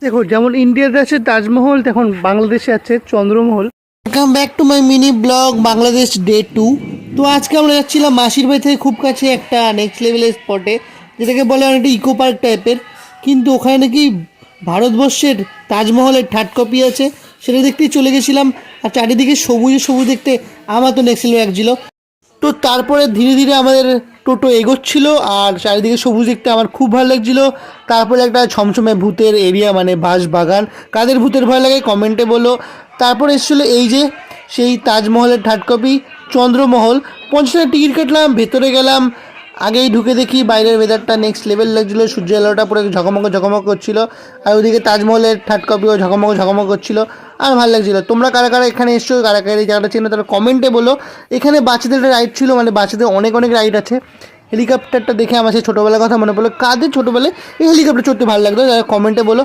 দেখো যেমন ইন্ডিয়াতে আছে তাজমহল, তখন বাংলাদেশে আছে Chandra Mahal. Welcome back to my mini blog Bangladesh day 2। তো আজকে আমরা যাচ্ছিলাম মাসির বাড়ি থেকে খুব কাছে একটা নেক্সট লেভেলের স্পটে, যেটাকে বলে অনেকটা ইকো পার্ক টাইপের। কিন্তু ওখানে নাকি ভারতবর্ষের তাজমহলের থার্ড কপি আছে, সেটা দেখতেই চলে গেছিলাম। আর চারিদিকে সবুজে সবুজ দেখতে আমার তো নেক্সট লেভেল লাগছিল। তো তারপরে ধীরে ধীরে আমাদের টোটো এগোচ্ছিল আর চারিদিকে সবুজ দেখতে আমার খুব ভালো লাগছিল। তারপরে একটা ছমছমে ভূতের এরিয়া, মানে বাঁশ বাগান। কাদের ভূতের ভয় লাগে কমেন্টে বলো। তারপরে এসেছিলো এই যে সেই তাজমহলের থার্ড কপি চন্দ্রমহল। 50 টাকা টিকিট কাটলাম, ভেতরে গেলাম। আগেই ঢুকে দেখি বাইরের ওয়েদারটা নেক্সট লেভেল লাগছিলো, সূর্যের আলোটা পুরো ঝকমক ঝকমক করছিল। আর ওইদিকে তাজমহলের থার্ড কপিও ঝকমক ঝকমক করছিল, আর ভালো লাগছিলো। তোমরা কারা কারা এখানে এসছো, কারা কারা এই জায়গাটা চেনো তারা কমেন্টে বলো। এখানে বাচ্চাদের একটা রাইড ছিল, মানে বাচ্চাদের অনেক অনেক রাইড আছে। হেলিকপ্টারটা দেখে আমার সেই ছোটোবেলার কথা মনে পড়লো। কাদের ছোটোবেলায় এই হেলিকপ্টার চড়তে ভালো লাগতো, যারা কমেন্টে বলো।